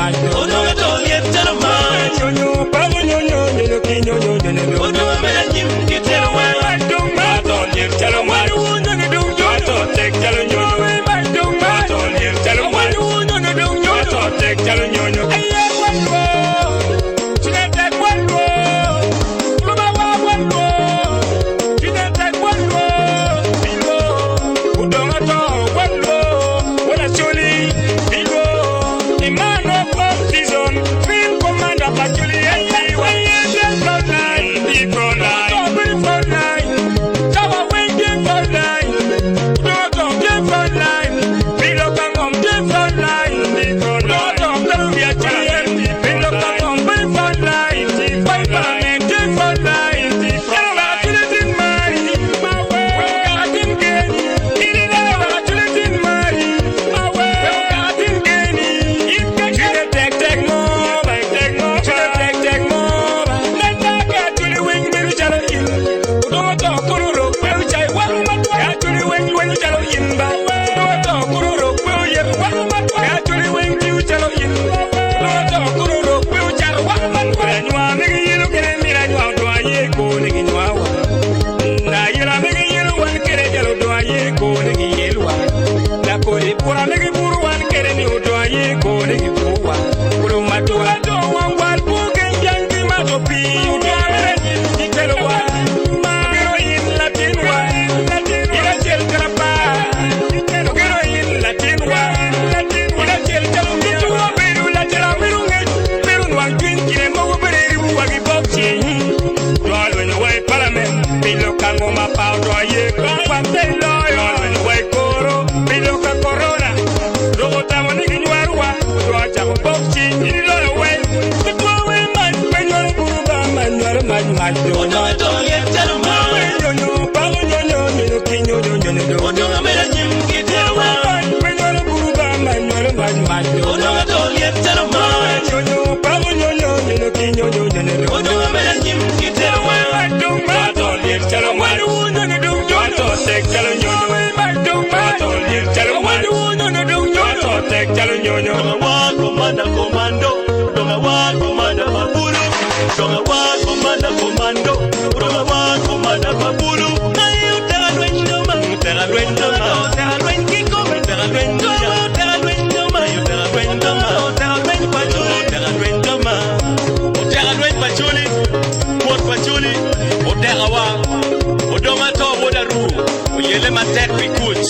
Odonga to liet tero mach. Odonga mera nyim kitero wang. Odonga to liet tero mach. Odonga mera nyim kitero wang. Odonga to liet tero mach. Odonga mera nyim kitero wang. Commando. Odonga wan commander babulu. Odonga wan commander commando. Odonga wan commander babulu. Ayo terra duendo ma. Terra duendo ma. Terra duendo kiko. Terra duendo ma. Terra duendo ma. Terra duendo ma. Terra duendo pachuli. Terra duendo ma. Terra duendo pachuli. Port pachuli. Terra wa. Odonga to wodaru. Yele matek bikuch.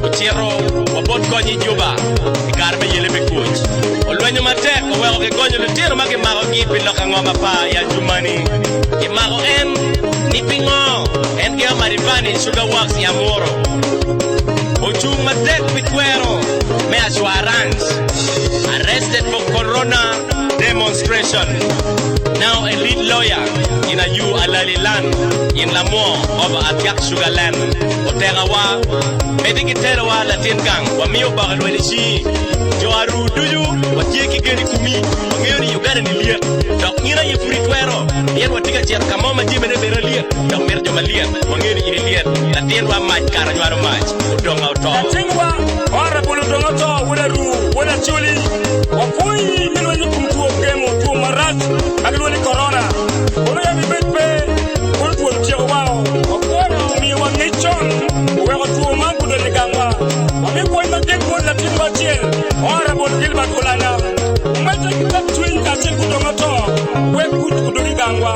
Ochero. Obot konyi juba. Ikarme yele bikuch. Olwenyo matek owero ke gonyo le tiro mage mago gipi loka ngoma pa ya jumani. Ke mago en nipingo. En ke marivani sugar wax ya moro. Ochung matek bikwero. Me assurance. Arrested for corona demonstration. Now a lead lawyer in a U Alaliland in Lamour of Atiak Sugarland. Oterawa, Medikiterawa Latin Gang, Wamio Bagalwenishi, Joaru Duyu, Watiaki Geni Kumi, Wangiri Ugari Lia, Dokina Yufriquero, Yen Watika Kamoma Jim and Berelia, Dok Merjo Malia, Wangiri Ilian, Latin Wa Maj Karanwaro Maj, Udong out of Tingwa, Honorable Donoto, Wadaru, Wadachuli, Wapui, Milwani Kumtu Game of Marat, Agulani Corona, Oreami Betpe, Kultu Chihuahua, Okoro, Mi Wanichon, Whoever to a man to the Gamba, Wami Point of Game Wood Latin Batiel, Honorable Gilbert Olana, Magic Cup Twin Katin Kudomoto, where could the Gamba?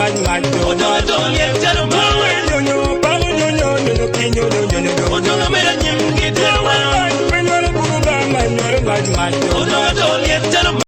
bad man. Otonga tol yet jalo ma. Yo pamu yo kinyo yo. Otonga mera nyim gitero ma. When you're a bad man. Otonga tol yet jalo ma.